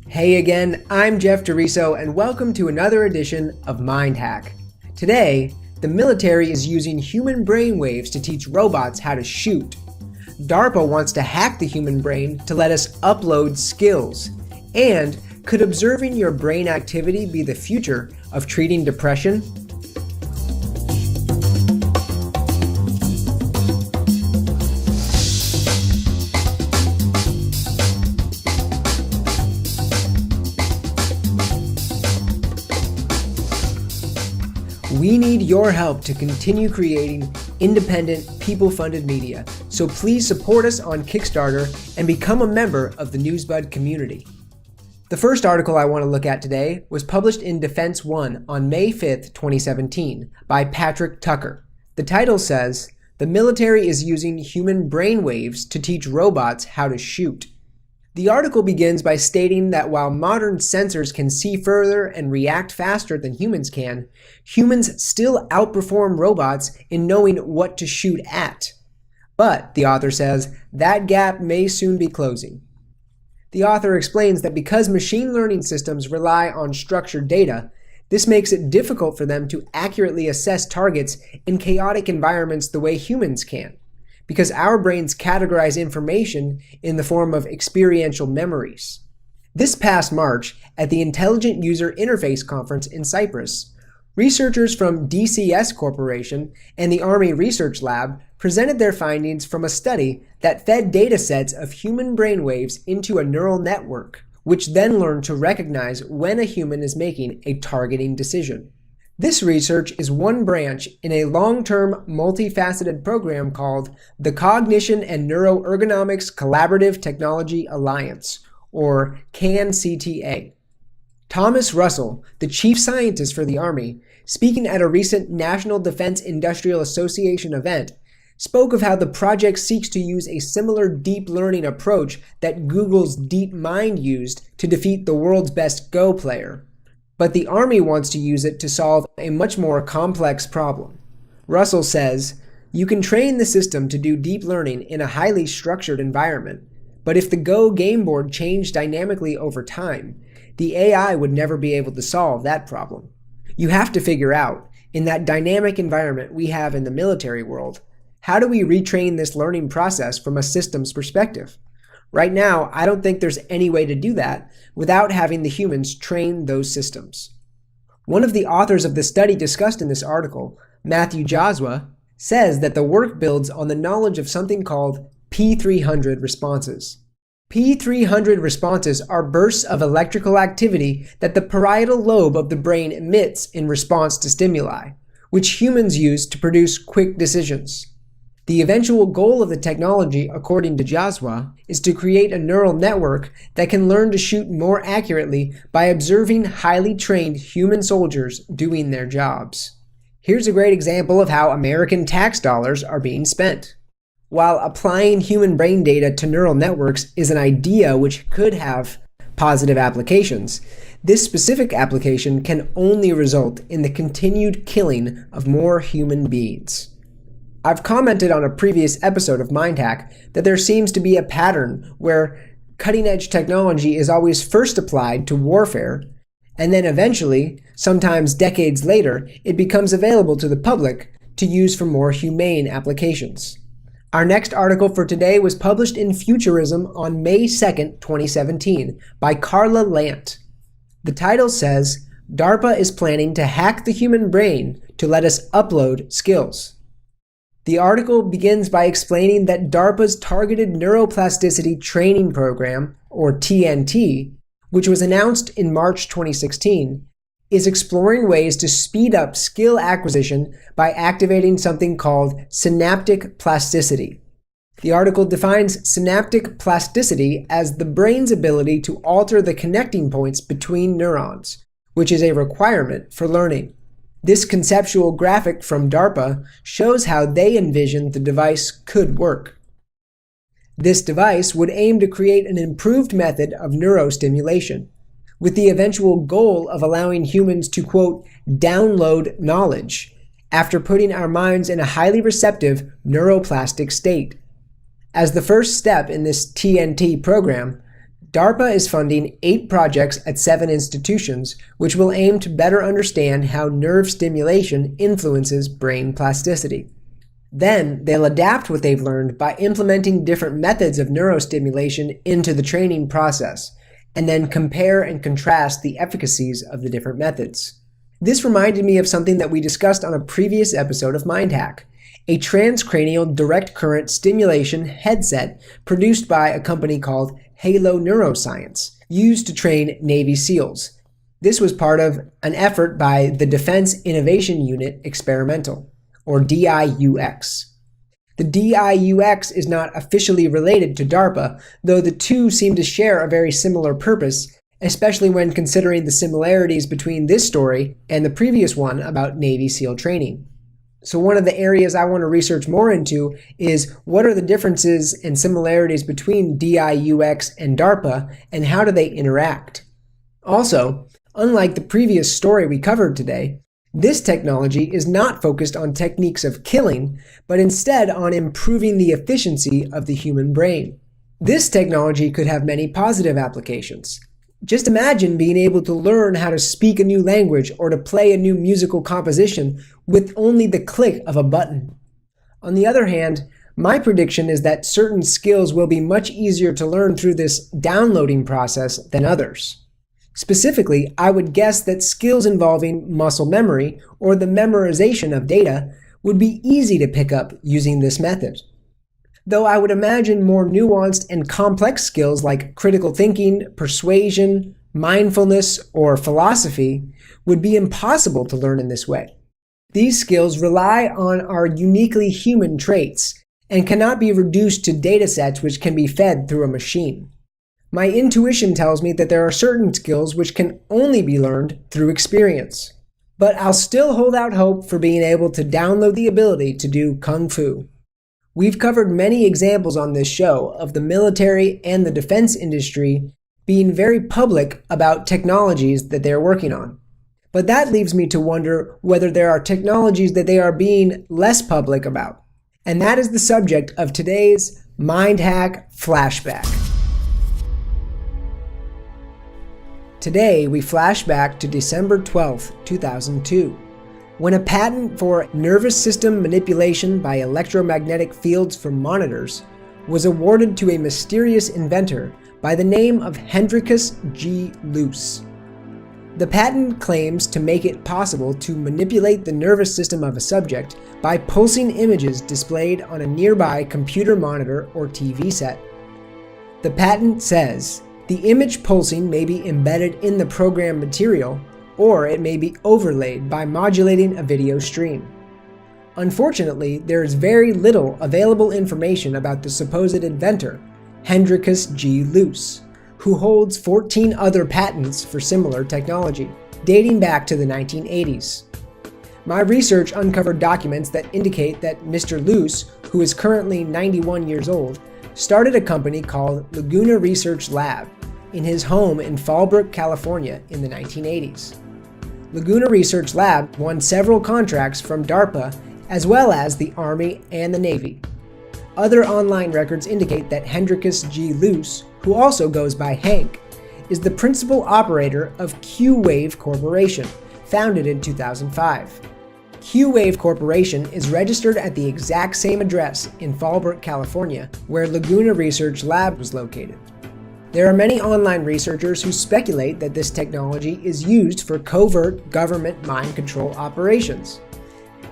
Hey again, I'm Jeff DeRiso and welcome to another edition of Mind Hack. Today, the military is using human brainwaves to teach robots how to shoot. DARPA wants to hack the human brain to let us upload skills. And could observing your brain activity be the future of treating depression? We need your help to continue creating independent, people-funded media, so please support us on Kickstarter and become a member of the Newsbud community. The first article I want to look at today was published in Defense One on May 5th, 2017 by Patrick Tucker. The title says, "The military is using human brainwaves to teach robots how to shoot." The article begins by stating that while modern sensors can see further and react faster than humans can, humans still outperform robots in knowing what to shoot at. But, the author says, that gap may soon be closing. The author explains that because machine learning systems rely on structured data, this makes it difficult for them to accurately assess targets in chaotic environments the way humans can, because our brains categorize information in the form of experiential memories. This past March, at the Intelligent User Interface Conference in Cyprus, researchers from DCS Corporation and the Army Research Lab presented their findings from a study that fed datasets of human brainwaves into a neural network, which then learned to recognize when a human is making a targeting decision. This research is one branch in a long-term, multifaceted program called the Cognition and Neuroergonomics Collaborative Technology Alliance, or CAN-CTA. Thomas Russell, the chief scientist for the Army, speaking at a recent National Defense Industrial Association event, spoke of how the project seeks to use a similar deep learning approach that Google's DeepMind used to defeat the world's best Go player. But the Army wants to use it to solve a much more complex problem. Russell says, "You can train the system to do deep learning in a highly structured environment, but if the Go game board changed dynamically over time, the AI would never be able to solve that problem. You have to figure out, in that dynamic environment we have in the military world, how do we retrain this learning process from a systems perspective? Right now, I don't think there's any way to do that without having the humans train those systems." One of the authors of the study discussed in this article, Matthew Josua, says that the work builds on the knowledge of something called P300 responses. P300 responses are bursts of electrical activity that the parietal lobe of the brain emits in response to stimuli, which humans use to produce quick decisions. The eventual goal of the technology, according to Josua, is to create a neural network that can learn to shoot more accurately by observing highly trained human soldiers doing their jobs. Here's a great example of how American tax dollars are being spent. While applying human brain data to neural networks is an idea which could have positive applications, this specific application can only result in the continued killing of more human beings. I've commented on a previous episode of Mind Hack that there seems to be a pattern where cutting-edge technology is always first applied to warfare, and then eventually, sometimes decades later, it becomes available to the public to use for more humane applications. Our next article for today was published in Futurism on May 2nd, 2017, by Carla Lant. The title says, "DARPA is planning to hack the human brain to let us upload skills." The article begins by explaining that DARPA's Targeted Neuroplasticity Training Program, or TNT, which was announced in March 2016, is exploring ways to speed up skill acquisition by activating something called synaptic plasticity. The article defines synaptic plasticity as the brain's ability to alter the connecting points between neurons, which is a requirement for learning. This conceptual graphic from DARPA shows how they envision the device could work. This device would aim to create an improved method of neurostimulation, with the eventual goal of allowing humans to, quote, download knowledge after putting our minds in a highly receptive neuroplastic state. As the first step in this TNT program, DARPA is funding 8 projects at 7 institutions, which will aim to better understand how nerve stimulation influences brain plasticity. Then, they'll adapt what they've learned by implementing different methods of neurostimulation into the training process, and then compare and contrast the efficacies of the different methods. This reminded me of something that we discussed on a previous episode of MindHack, a transcranial direct current stimulation headset produced by a company called Halo Neuroscience, used to train Navy SEALs. This was part of an effort by the Defense Innovation Unit Experimental, or DIUX. The DIUX is not officially related to DARPA, though the two seem to share a very similar purpose, especially when considering the similarities between this story and the previous one about Navy SEAL training. So one of the areas I want to research more into is what are the differences and similarities between DIUX and DARPA, and how do they interact? Also, unlike the previous story we covered today, this technology is not focused on techniques of killing, but instead on improving the efficiency of the human brain. This technology could have many positive applications. Just imagine being able to learn how to speak a new language or to play a new musical composition with only the click of a button. On the other hand, my prediction is that certain skills will be much easier to learn through this downloading process than others. Specifically, I would guess that skills involving muscle memory or the memorization of data would be easy to pick up using this method. Though I would imagine more nuanced and complex skills like critical thinking, persuasion, mindfulness, or philosophy would be impossible to learn in this way. These skills rely on our uniquely human traits and cannot be reduced to datasets which can be fed through a machine. My intuition tells me that there are certain skills which can only be learned through experience. But I'll still hold out hope for being able to download the ability to do Kung Fu. We've covered many examples on this show of the military and the defense industry being very public about technologies that they're working on. But that leaves me to wonder whether there are technologies that they are being less public about. And that is the subject of today's MindHack Flashback. Today, we flash back to December 12, 2002. When a patent for nervous system manipulation by electromagnetic fields from monitors was awarded to a mysterious inventor by the name of Hendrikus G. Luce. The patent claims to make it possible to manipulate the nervous system of a subject by pulsing images displayed on a nearby computer monitor or TV set. The patent says, the image pulsing may be embedded in the program material, or it may be overlaid by modulating a video stream. Unfortunately, there is very little available information about the supposed inventor, Hendrikus G. Luce, who holds 14 other patents for similar technology, dating back to the 1980s. My research uncovered documents that indicate that Mr. Luce, who is currently 91 years old, started a company called Laguna Research Lab in his home in Fallbrook, California in the 1980s. Laguna Research Lab won several contracts from DARPA as well as the Army and the Navy. Other online records indicate that Hendrikus G. Luce, who also goes by Hank, is the principal operator of Q-Wave Corporation, founded in 2005. Q-Wave Corporation is registered at the exact same address in Fallbrook, California, where Laguna Research Lab was located. There are many online researchers who speculate that this technology is used for covert government mind control operations.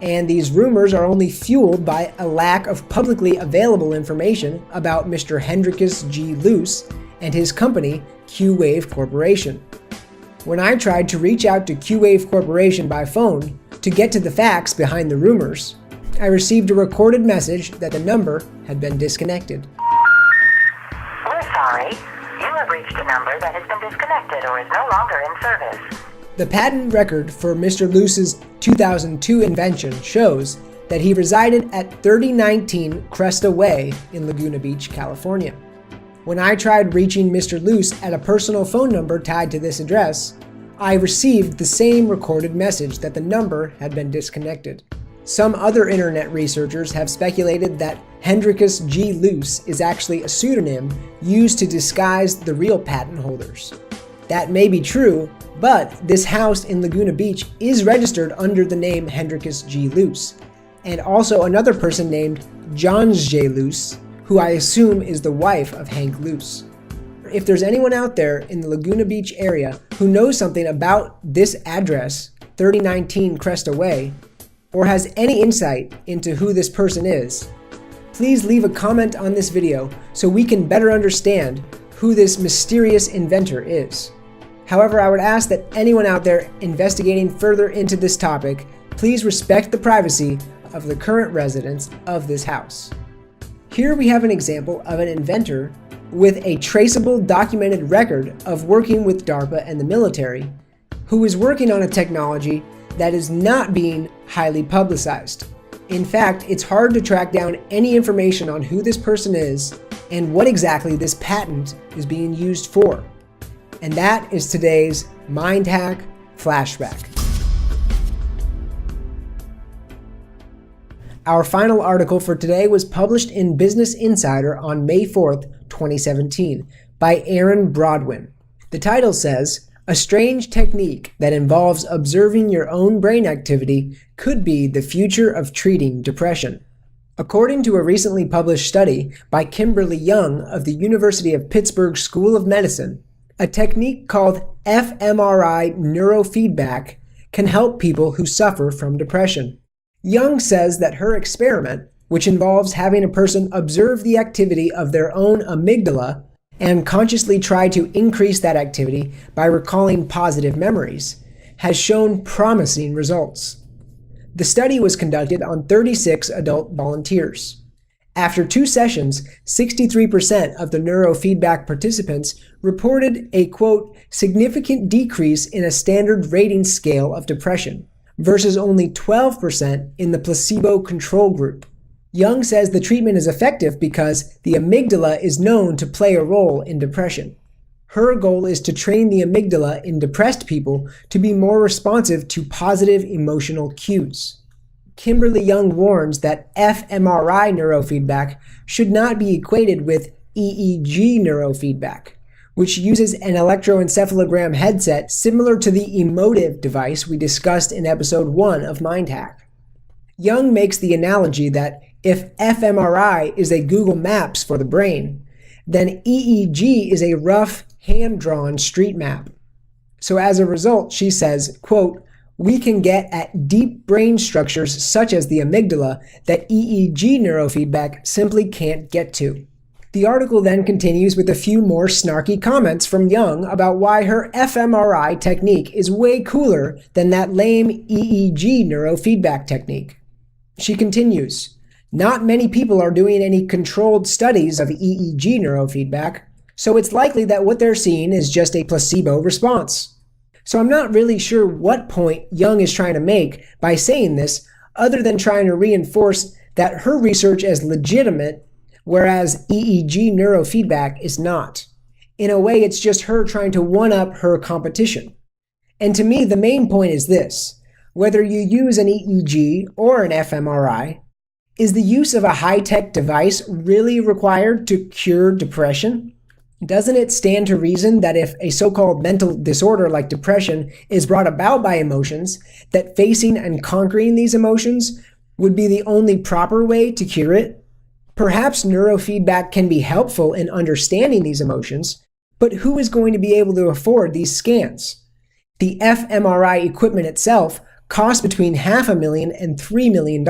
And these rumors are only fueled by a lack of publicly available information about Mr. Hendrikus G. Luce and his company, Q-Wave Corporation. When I tried to reach out to Q-Wave Corporation by phone to get to the facts behind the rumors, I received a recorded message that the number had been disconnected. We're sorry. You have reached a number that has been disconnected or is no longer in service. The patent record for Mr. Luce's 2002 invention shows that he resided at 3019 Cresta Way in Laguna Beach, California. When I tried reaching Mr. Luce at a personal phone number tied to this address, I received the same recorded message that the number had been disconnected. Some other internet researchers have speculated that Hendrikus G. Luce is actually a pseudonym used to disguise the real patent holders. That may be true, but this house in Laguna Beach is registered under the name Hendrikus G. Luce, and also another person named Johns J. Luce, who I assume is the wife of Hank Luce. If there's anyone out there in the Laguna Beach area who knows something about this address, 3019 Cresta Way, or has any insight into who this person is, please leave a comment on this video so we can better understand who this mysterious inventor is. However, I would ask that anyone out there investigating further into this topic, please respect the privacy of the current residents of this house. Here we have an example of an inventor with a traceable documented record of working with DARPA and the military, who is working on a technology that is not being highly publicized. In fact, it's hard to track down any information on who this person is and what exactly this patent is being used for. And that is today's Mind Hack Flashback. Our final article for today was published in Business Insider on May 4th, 2017, by Aaron Brodwin. The title says, "A strange technique that involves observing your own brain activity could be the future of treating depression." According to a recently published study by Kimberly Young of the University of Pittsburgh School of Medicine, a technique called fMRI neurofeedback can help people who suffer from depression. Young says that her experiment, which involves having a person observe the activity of their own amygdala and consciously try to increase that activity by recalling positive memories, has shown promising results. The study was conducted on 36 adult volunteers. After 2 sessions, 63% of the neurofeedback participants reported a, quote, significant decrease in a standard rating scale of depression, versus only 12% in the placebo control group. Young says the treatment is effective because the amygdala is known to play a role in depression. Her goal is to train the amygdala in depressed people to be more responsive to positive emotional cues. Kimberly Young warns that fMRI neurofeedback should not be equated with EEG neurofeedback, which uses an electroencephalogram headset similar to the emotive device we discussed in episode 1 of Mind Hack. Young makes the analogy that if fMRI is a Google Maps for the brain, then EEG is a rough, hand-drawn street map. So as a result, she says, quote, "We can get at deep brain structures such as the amygdala that EEG neurofeedback simply can't get to." The article then continues with a few more snarky comments from Young about why her fMRI technique is way cooler than that lame EEG neurofeedback technique. She continues, "Not many people are doing any controlled studies of EEG neurofeedback, so it's likely that what they're seeing is just a placebo response." So I'm not really sure what point Young is trying to make by saying this, other than trying to reinforce that her research is legitimate, whereas EEG neurofeedback is not. In a way, it's just her trying to one-up her competition. And to me, the main point is this: whether you use an EEG or an fMRI, is the use of a high-tech device really required to cure depression? Doesn't it stand to reason that if a so-called mental disorder like depression is brought about by emotions, that facing and conquering these emotions would be the only proper way to cure it? Perhaps neurofeedback can be helpful in understanding these emotions, but who is going to be able to afford these scans? The fMRI equipment itself costs between $500,000 and $3 million.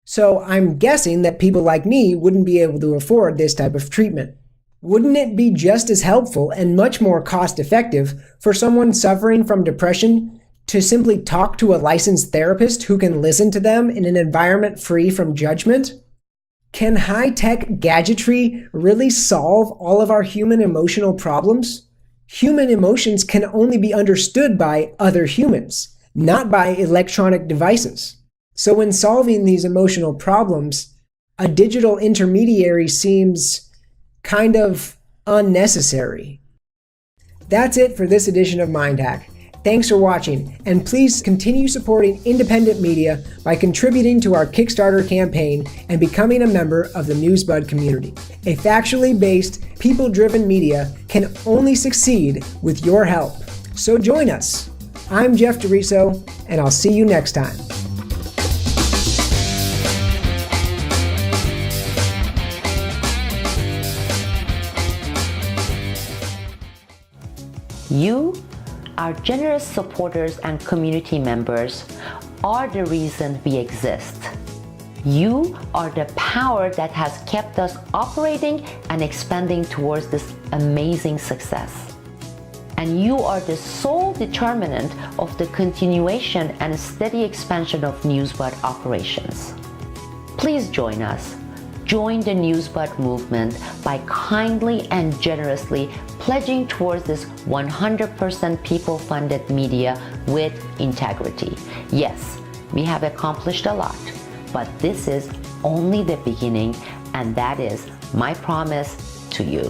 So I'm guessing that people like me wouldn't be able to afford this type of treatment. Wouldn't it be just as helpful and much more cost-effective for someone suffering from depression to simply talk to a licensed therapist who can listen to them in an environment free from judgment? Can high-tech gadgetry really solve all of our human emotional problems? Human emotions can only be understood by other humans, not by electronic devices. So when solving these emotional problems, a digital intermediary seems kind of unnecessary. That's it for this edition of Mind Hack. Thanks for watching, and please continue supporting independent media by contributing to our Kickstarter campaign and becoming a member of the Newsbud community. A factually based, people-driven media can only succeed with your help. So join us. I'm Jeff DeRiso, and I'll see you next time. You, our generous supporters and community members, are the reason we exist. You are the power that has kept us operating and expanding towards this amazing success. And you are the sole determinant of the continuation and steady expansion of Newsbud operations. Please join us. Join the Newsbud movement by kindly and generously pledging towards this 100% people-funded media with integrity. Yes, we have accomplished a lot, but this is only the beginning, and that is my promise to you.